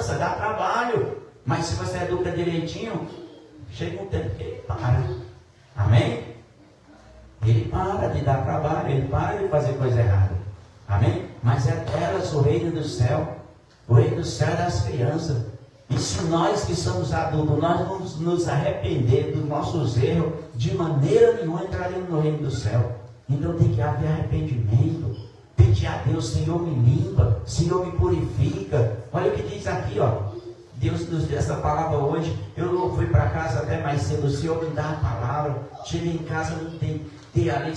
cansa, dá trabalho. Mas se você educa direitinho, chega um tempo que ele para. Amém? Ele para de dar trabalho, ele para de fazer coisa errada. Amém? Mas é delas o reino do céu. O reino do céu é das crianças. E se nós que somos adultos, nós vamos nos arrepender dos nossos erros, de maneira nenhuma entraremos no reino do céu. Então tem que haver arrependimento. Pedir a Deus, Senhor me limpa, Senhor me purifica. Olha o que diz aqui, ó. Deus nos deu essa palavra hoje. Eu não fui para casa até mais cedo. O Senhor me dá a palavra. Cheguei em casa, não tem ali,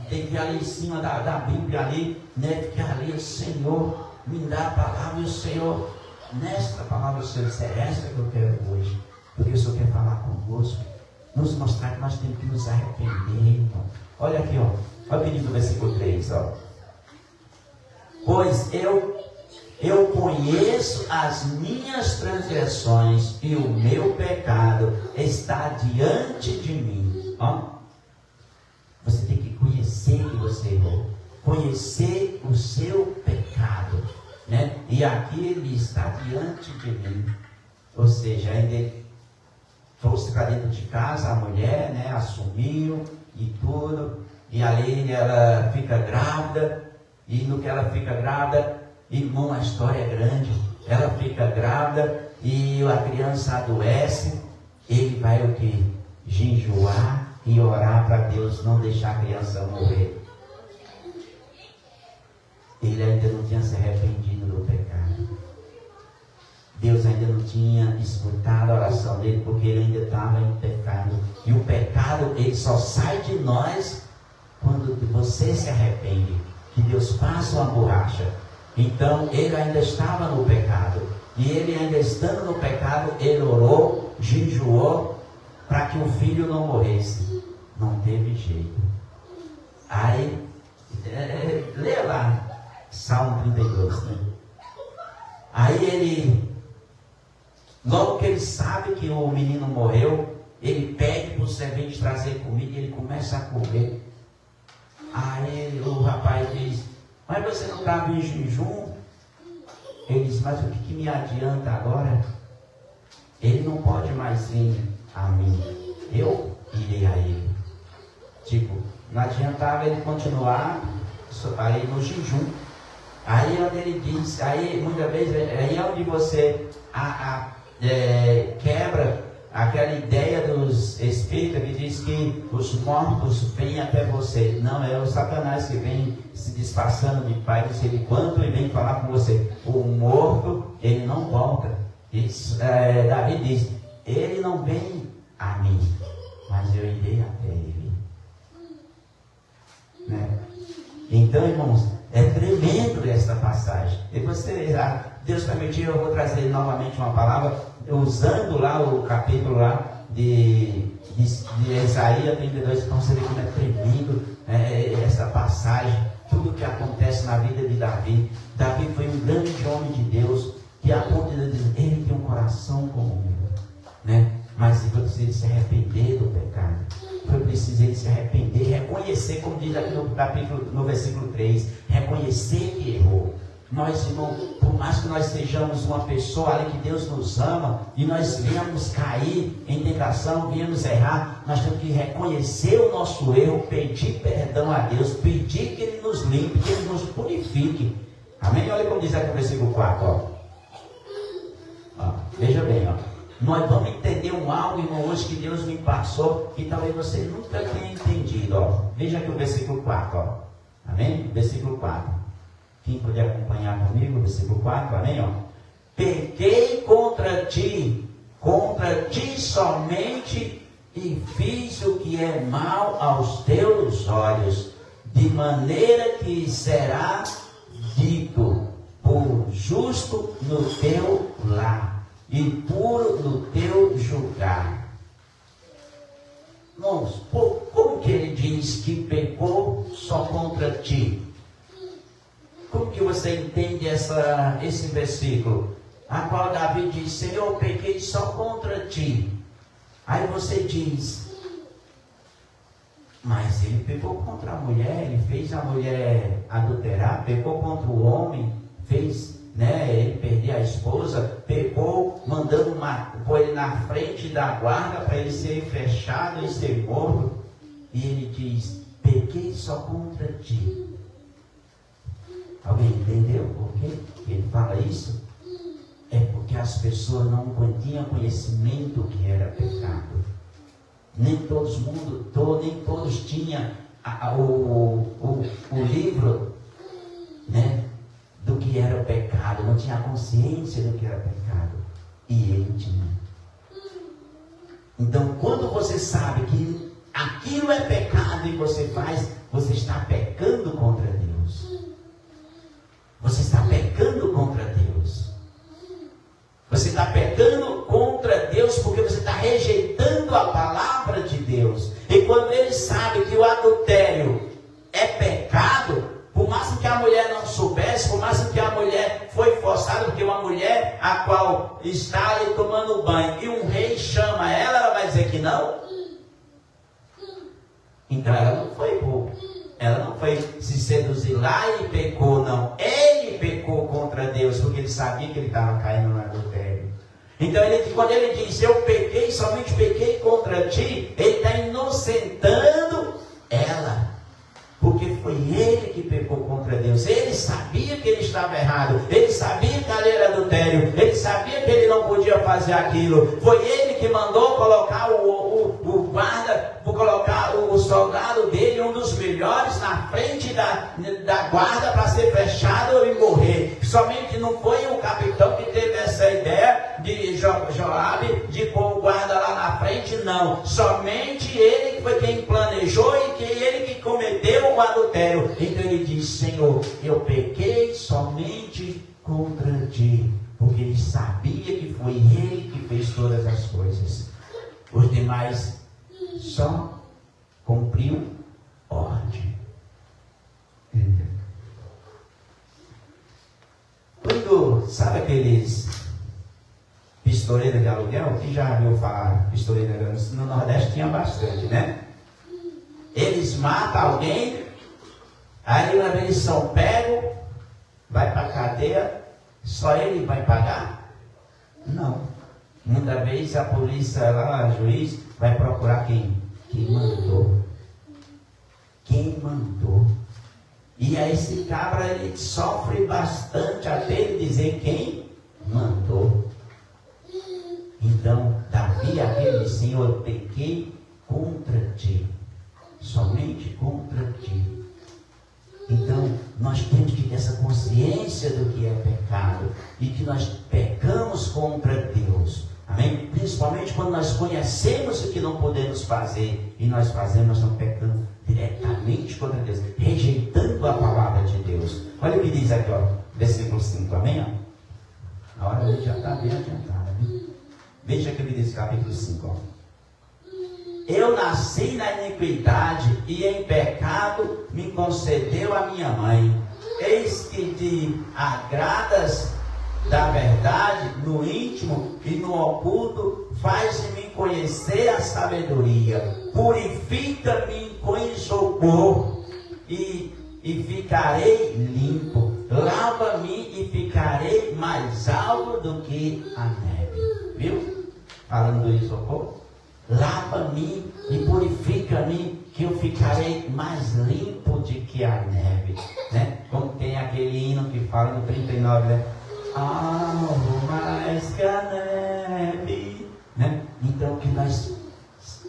tem que ali em cima da Bíblia ali, né? Ficar ali, Senhor, me dá a palavra. E o Senhor, nesta palavra, o Senhor disse, é esta que eu quero hoje. Porque o Senhor quer falar conosco, nos mostrar que nós temos que nos arrepender, irmão. Olha aqui, ó. Olha o que diz no versículo 3, ó. Pois eu conheço as minhas transgressões e o meu pecado está diante de mim. Ó. Você tem que conhecer que você errou. Conhecer o seu pecado. Né? E aqui ele está diante de mim. Ou seja, ainda trouxe para dentro de casa a mulher, né? Assumiu e tudo. E ali ela fica grávida. E no que ela fica grávida, irmão, a história é grande. Ela fica grávida e a criança adoece. Ele vai o quê? Jejuar e orar para Deus não deixar a criança morrer. Ele ainda não tinha se arrependido do pecado. Deus ainda não tinha escutado a oração dele, porque ele ainda estava em pecado. E o pecado, ele só sai de nós quando você se arrepende. Que Deus passa uma borracha. Então, ele ainda estava no pecado. E ele ainda estando no pecado, ele orou, jejuou, para que o filho não morresse. Não teve jeito. Aí, lê lá, Salmo 32, né? Aí ele, logo que ele sabe que o menino morreu, ele pede para o servente trazer comida e ele começa a comer. Aí o rapaz diz, mas você não estava em jejum? Ele diz, mas o que me adianta agora? Ele não pode mais vir a mim, eu irei a ele. Tipo, não adiantava ele continuar aí no jejum. Aí onde ele diz, aí muitas vezes, aí é onde você quebra aquela ideia dos espíritos que diz que os mortos vêm até você. Não, é o Satanás que vem se disfarçando de pai, não sei de quanto, e vem falar com você. O morto, ele não volta. Davi diz, ele não vem a mim, mas eu irei até ele. Né? Então, irmãos, é tremendo esta passagem. Depois Deus permitiu, eu vou trazer novamente uma palavra, usando lá o capítulo lá de Isaías 32, então você vê como é tremendo essa passagem, tudo que acontece na vida de Davi. Davi foi um grande homem de Deus, que a ponto de dizer, ele tem um coração como o meu, né? Mas foi preciso se arrepender do pecado. Foi preciso ele se arrepender, reconhecer, como diz aqui no versículo 3, reconhecer que errou. Nós, irmão, por mais que nós sejamos uma pessoa ali que Deus nos ama, e nós viemos cair em tentação, viemos errar, nós temos que reconhecer o nosso erro, pedir perdão a Deus, pedir que Ele nos limpe, que Ele nos purifique. Amém? Olha como diz aqui no versículo 4, ó. Veja bem, ó. Nós vamos entender algo, irmão, hoje que Deus me passou, que talvez você nunca tenha entendido, ó. Veja aqui o versículo 4, ó. Amém? Versículo 4. Quem puder acompanhar comigo, versículo 4, amém? Ó. Pequei contra ti somente, e fiz o que é mal aos teus olhos, de maneira que será dito por justo no teu lar, e puro no teu julgar. Irmãos, como que ele diz que pecou só contra ti? Como que você entende esse versículo? A qual Davi diz, Senhor, eu pequei só contra ti. Aí você diz, mas ele pecou contra a mulher, ele fez a mulher adulterar, pecou contra o homem, fez, né, ele perder a esposa. mandando pôr ele na frente da guarda para ele ser fechado e ser morto. E ele diz: pequei só contra ti. Alguém entendeu por quê ele fala isso? É porque as pessoas não tinham conhecimento do que era pecado. Nem todos tinham o livro, né, do que era pecado, não tinha consciência do que era pecado. E ele tinha. Então, quando você sabe que aquilo é pecado e você faz, você está pecando contra Deus. Você está pecando contra Deus. Você está pecando contra Deus porque você está rejeitando a palavra de Deus. E quando ele sabe que o adultério é pecado, por mais que a mulher não soubesse, por mais que a mulher foi forçada, porque uma mulher a qual está ali tomando banho e um rei chama ela, ela vai dizer que não? Então ela não foi se seduzir lá e pecou, não. Ele pecou contra Deus, porque ele sabia que ele estava caindo no adultério. Então, quando ele diz, eu pequei, somente pequei contra ti, ele está inocentando ela. Porque foi ele que pecou contra Deus. Ele sabia que ele estava errado. Ele sabia que ali era adultério. Ele sabia que ele não podia fazer aquilo. Foi ele que mandou colocar o guarda, colocar o soldado dele, um dos melhores, na frente da guarda para ser fechado e morrer. Somente não foi o capitão que teve essa ideia de Joabe de pôr o guarda lá na frente, não. Somente ele que foi quem planejou e que ele que cometeu o adultério. Então ele diz, Senhor, eu pequei somente contra ti, porque ele sabia que foi ele que fez todas as coisas. Os demais só cumpriu ordem. Quando, sabe aqueles pistoleiros de aluguel? Quem já viu falar pistoleiro no Nordeste tinha bastante, né? Eles matam alguém, aí uma vez eles são pegos, vai para a cadeia, só ele vai pagar? Não. Muitas vezes a polícia lá, o juiz, vai procurar quem mandou. Quem mandou. E aí esse cabra, ele sofre bastante até ele dizer quem mandou. Então, Davi, aquele Senhor, eu pequei contra ti. Somente contra ti. Então, nós temos que ter essa consciência do que é pecado. E que nós pecamos contra Deus. Amém? Principalmente quando nós conhecemos o que não podemos fazer. E nós fazemos, nós estamos pecando diretamente contra Deus. Rejeitando a palavra de Deus. Olha o que diz aqui, ó. Versículo 5, amém? Ó. A hora já está bem adiantada. Veja o que diz capítulo 5, ó. Eu nasci na iniquidade e em pecado me concedeu a minha mãe. Eis que te agradas da verdade no íntimo e no oculto, faz-me conhecer a sabedoria. Purifica-me com isopor e ficarei limpo. Lava-me e ficarei mais alvo do que a neve. Viu? Falando do isopor. Lava-me e purifica-me, que eu ficarei mais limpo do que a neve. Né? Como tem aquele hino que fala no 39, né? Algo mais que a neve. Né? Então o que nós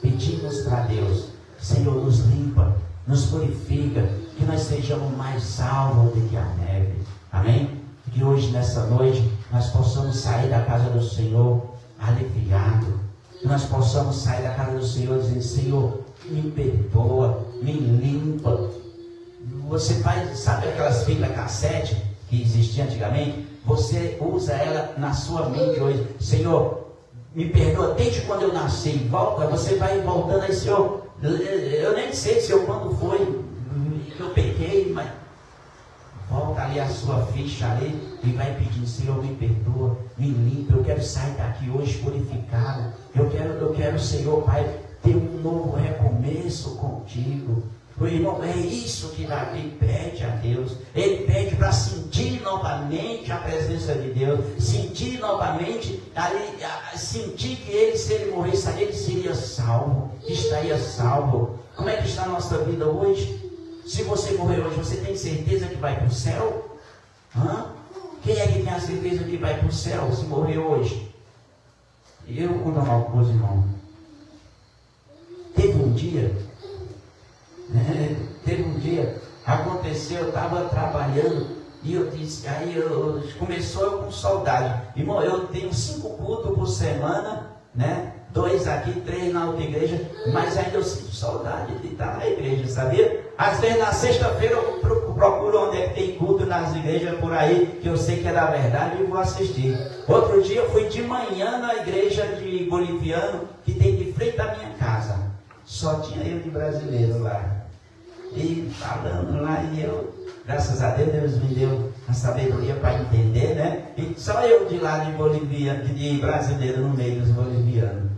pedimos para Deus, Senhor, nos limpa, nos purifica, que nós sejamos mais salvos do que a neve. Amém? Que hoje, nessa noite, nós possamos sair da casa do Senhor aliviado. Que nós possamos sair da casa do Senhor dizendo, Senhor, me perdoa, me limpa. Você faz, sabe aquelas fitas cassete que existiam antigamente? Você usa ela na sua mente hoje. Senhor, me perdoa desde quando eu nasci. Volta, você vai voltando aí, Senhor. Eu nem sei, Senhor, quando foi que eu pequei, mas volta ali a sua ficha ali e vai pedindo, Senhor, me perdoa, me limpa. Eu quero sair daqui hoje purificado. Eu quero, Senhor, Pai, ter um novo recomeço contigo. O irmão, é isso que Davi pede a Deus. Ele pede para sentir novamente a presença de Deus, sentir novamente, sentir que ele, se ele morresse, ele seria salvo, estaria salvo. Como é que está a nossa vida hoje? Se você morrer hoje, você tem certeza que vai para o céu? Quem é que tem a certeza que vai para o céu se morrer hoje? Eu vou contar uma coisa, irmão. Teve um dia, aconteceu, eu estava trabalhando e eu disse, começou eu com saudade. Irmão, eu tenho 5 cultos por semana, né? 2 aqui, 3 na outra igreja, mas ainda eu sinto saudade de estar na igreja, sabia? Às vezes na sexta-feira eu procuro onde é que tem culto nas igrejas por aí, que eu sei que é da verdade, e vou assistir. Outro dia eu fui de manhã na igreja de boliviano, que tem de frente à minha casa. Só tinha eu de brasileiro lá. E falando lá, e eu, graças a Deus, Deus me deu a sabedoria para entender, né? E só eu de lá de boliviano, de brasileiro no meio dos bolivianos.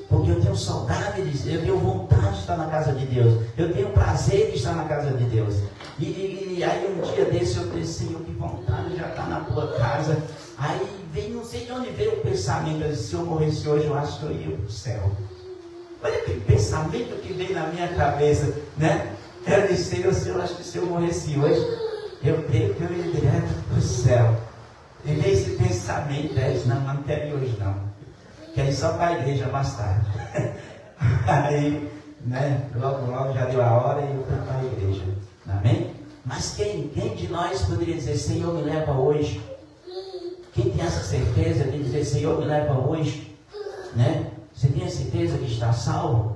Porque eu tenho saudade de Deus, eu tenho vontade de estar na casa de Deus, eu tenho prazer de estar na casa de Deus. E aí um dia desse eu pensei, que vontade de já estar na tua casa. Aí veio, não sei de onde veio o pensamento, se eu morresse hoje, eu acho que eu ia para o céu. Olha que pensamento que veio na minha cabeça, né? Eu disse, eu acho que se eu morresse hoje, eu creio que eu ia direto para o céu. E veio esse pensamento, não quero ir hoje não. Quero ir só para a igreja mais tarde. Aí, né, logo já deu a hora e eu fui para a igreja. Amém? Mas quem de nós poderia dizer, Senhor, me leva hoje? Quem tem essa certeza de dizer, Senhor, me leva hoje? Né? Você tem a certeza que está salvo?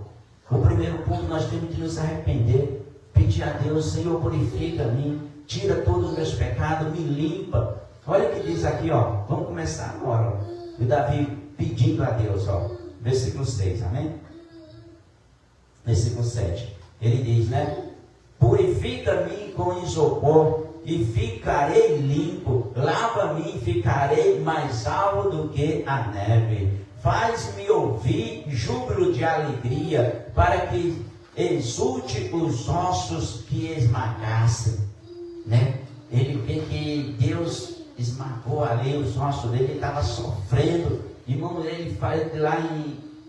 O primeiro ponto, nós temos que nos arrepender. Pedir a Deus, Senhor, purifica-me, tira todos os meus pecados, me limpa. Olha o que diz aqui, ó. Vamos começar agora. Ó. E Davi pedindo a Deus, ó. Versículo 6, amém? Versículo 7. Ele diz, né? Purifica-me com isopor e ficarei limpo. Lava-me e ficarei mais alvo do que a neve. Faz-me ouvir júbilo de alegria, para que exulte os ossos que esmagassem, né? Ele vê que Deus esmagou ali os ossos dele, ele estava sofrendo. Irmão, ele fala lá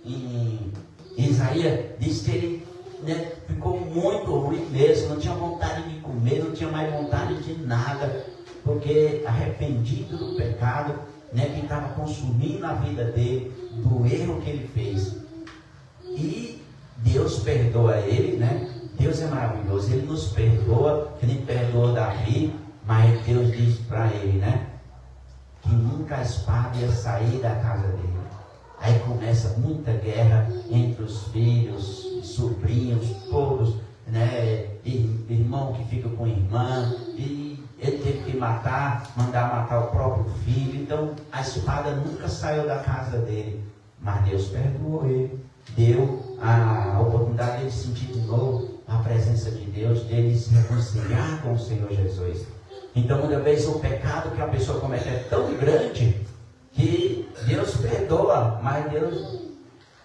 em Isaías, diz que ele, né, ficou muito ruim mesmo, não tinha vontade de comer, não tinha mais vontade de nada, porque arrependido do pecado, né, que estava consumindo a vida dele, do erro que ele fez. E Deus perdoa ele, né? Deus é maravilhoso, ele nos perdoa, que nem perdoou Davi, mas Deus diz para ele, né? Que nunca a espada ia sair da casa dele. Aí começa muita guerra entre os filhos, sobrinhos, todos, né? Irmão que fica com irmã, e ele teve que mandar matar o próprio filho. Então a espada nunca saiu da casa dele, mas Deus perdoou ele. Deu a oportunidade de ele sentir de novo a presença de Deus, dele se reconciliar com o Senhor Jesus. Então, muitas vezes, o pecado que a pessoa comete é tão grande que Deus perdoa, mas Deus,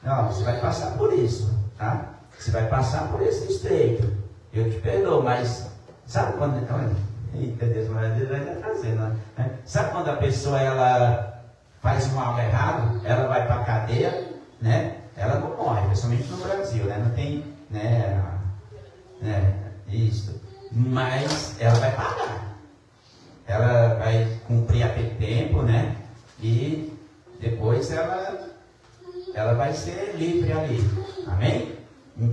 não, você vai passar por isso, tá? Você vai passar por esse estreito. Eu te perdoo, mas sabe quando... Eita Deus, mas Deus vai estar fazendo, né? Sabe quando a pessoa ela faz um algo errado, ela vai para a cadeia, né? Ela não morre, principalmente no Brasil, né? Não tem, né? Isso. Mas ela vai pagar. Ela vai cumprir aquele tempo, né? E depois ela vai ser livre ali. Amém?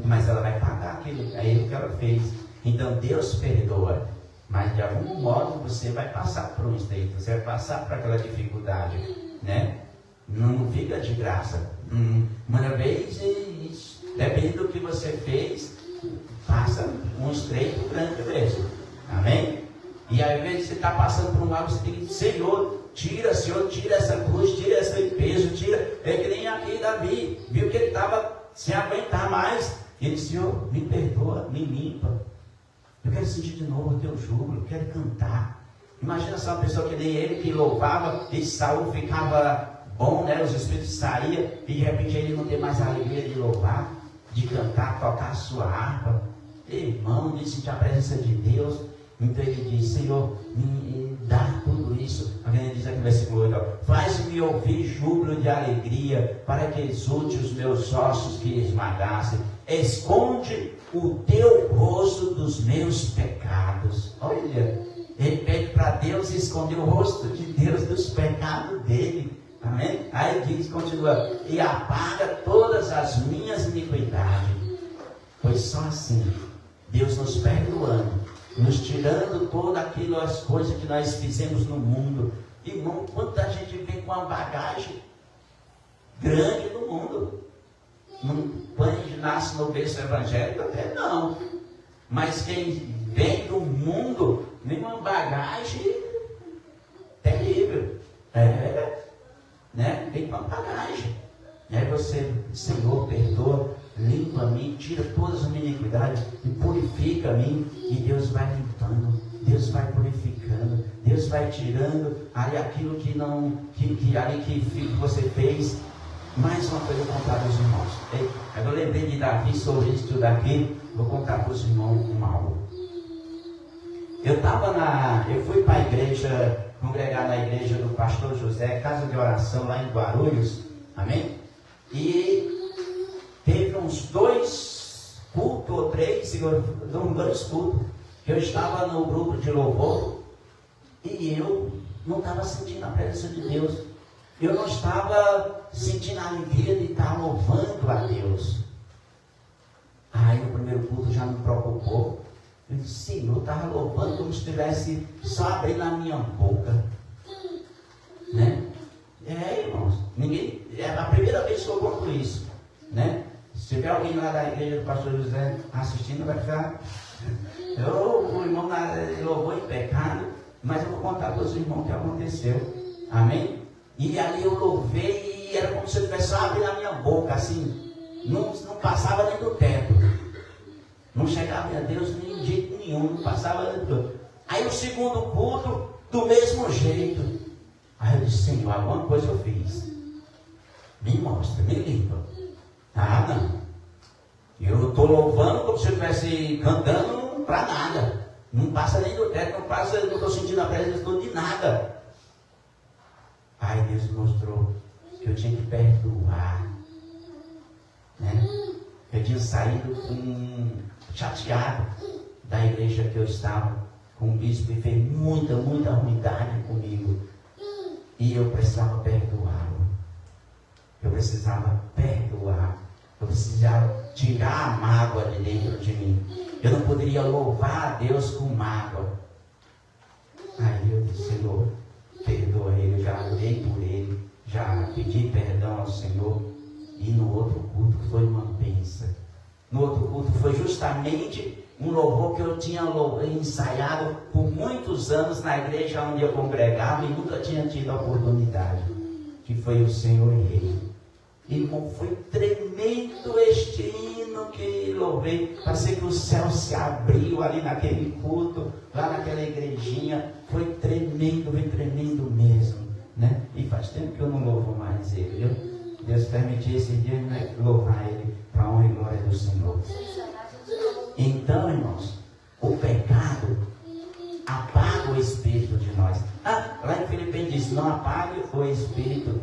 Mas ela vai pagar aquilo que ela fez. Então Deus perdoa. Mas de algum modo você vai passar por um estreito. Você vai passar por aquela dificuldade, né? Não fica de graça. Uma vez, dependendo do que você fez, passa um estreito grande mesmo. Amém? E às vezes você está passando por um lado, você tem que dizer, Senhor, tira essa cruz, tira esse peso, tira. É que nem aqui Davi, viu que ele estava sem aguentar mais. Ele disse, Senhor, me perdoa, me limpa. Eu quero sentir de novo o teu júbilo, eu quero cantar. Imagina só uma pessoa que nem ele, que louvava, e Saul ficava bom, né? Os espíritos saíam, e de repente ele não tem mais a alegria de louvar, de cantar, tocar a sua harpa. irmão, de sentir a presença de Deus. Então ele diz, Senhor, me dá tudo isso. Alguém diz aqui no versículo 8, faz-me ouvir júbilo de alegria, para que exulte os meus ossos que esmagassem. Esconde o teu rosto dos meus pecados. Olha, ele pede para Deus esconder o rosto de Deus dos pecados dele. Amém? Aí diz, continua, e apaga todas as minhas iniquidades. Pois só assim, Deus nos perdoando, nos tirando todas aquelas coisas que nós fizemos no mundo. Irmão, quanta gente vem com uma bagagem grande no mundo. Não nasce no berço evangélico, até não. Mas quem vem do mundo vem com uma bagagem terrível. Vem com uma bagagem. Você, Senhor, perdoa, limpa-me, tira todas as minhas iniquidades e purifica-me. E Deus vai limpando, Deus vai purificando, Deus vai tirando ali aquilo que você fez. Mais uma coisa eu vou contar para os irmãos. Eu lembrei de Davi sobre isso daqui. Vou contar para os irmãos algo. Eu fui para a igreja, congregar na igreja do pastor José, casa de oração lá em Guarulhos. Amém? E teve uns 2 cultos ou 3, 2 cultos, que eu estava no grupo de louvor e eu não estava sentindo a presença de Deus. Eu não estava sentindo a alegria de estar louvando a Deus. Aí no primeiro culto já me preocupou. Eu disse, Senhor, eu estava louvando como se estivesse só abrindo a minha boca. Irmãos, é a primeira vez que eu conto isso. Se tiver alguém lá da igreja do pastor José assistindo, vai ficar... O irmão louvou em pecado, mas eu vou contar para os irmãos o que aconteceu. Amém? E ali eu louvei e era como se eu tivesse só abrindo a minha boca, assim, não passava nem do teto, não chegava a Deus nem de jeito nenhum, não passava nem do teto. Aí o segundo culto, do mesmo jeito. Aí eu disse, Senhor, alguma coisa eu fiz, me mostra, me limpa. Não, eu estou louvando como se eu estivesse cantando para nada, não passa nem do teto, não estou sentindo a presença de nada. Aí Deus mostrou que eu tinha que perdoar. Eu tinha saído chateado da igreja que eu estava, com o bispo, e fez muita ruindade comigo. E eu precisava perdoá-lo. Eu precisava perdoar. Eu precisava tirar a mágoa de dentro de mim. Eu não poderia louvar a Deus com mágoa. Aí eu disse, Senhor, perdoa ele, já orei por ele, já pedi perdão ao Senhor. E no outro culto foi uma bênção. No outro culto foi justamente um louvor que eu tinha ensaiado por muitos anos na igreja onde eu congregava e nunca tinha tido a oportunidade, que foi o Senhor e ele. Irmão, foi tremendo este hino que louvei. Parecia que o céu se abriu ali naquele culto, lá naquela igrejinha. Foi tremendo mesmo, E faz tempo que eu não louvo mais ele, viu? Deus permitiu esse dia louvar ele para a honra e glória do Senhor. Então, irmãos, o pecado apaga o espírito de nós. Lá em Filipenses diz, não apague o espírito,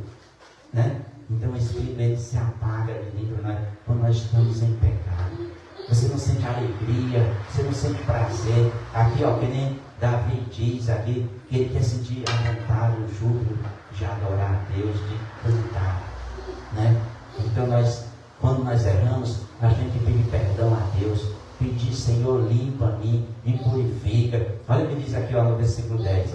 Então o espírito ele se apaga de dentro de nós quando nós estamos em pecado. Você não sente alegria, você não sente prazer. Aqui, que nem Davi diz aqui, que ele quer sentir a vontade, o júbilo de adorar a Deus, de cantar, Então quando nós erramos, nós temos que pedir perdão a Deus, pedir, Senhor, limpa-me, me purifica. Olha o que diz aqui, no versículo 10,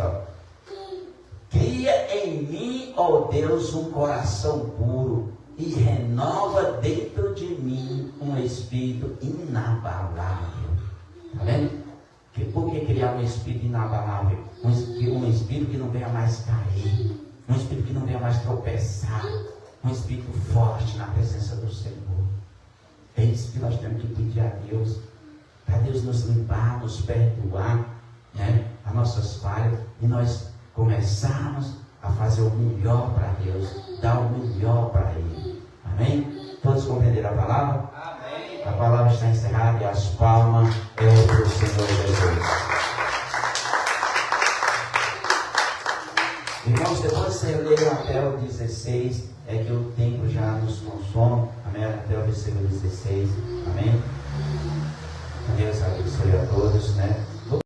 Cria em mim, ó Deus, um coração puro e renova dentro de mim um espírito inabalável. Está vendo? Por que criar um espírito inabalável? Um espírito que não venha mais cair, um espírito que não venha mais tropeçar, um espírito forte na presença do Senhor. É isso que nós temos que pedir a Deus, para Deus nos limpar, nos perdoar, as nossas falhas, e nós começarmos a fazer o melhor para Deus, dar o melhor para Ele. Amém? Todos compreenderam a palavra? Amém. A palavra está encerrada e as palmas é para o Senhor Jesus. Irmãos, depois você lê até o 16, é que o tempo já nos consome. Amém? Até o versículo 16. Amém? Deus abençoe a todos, né?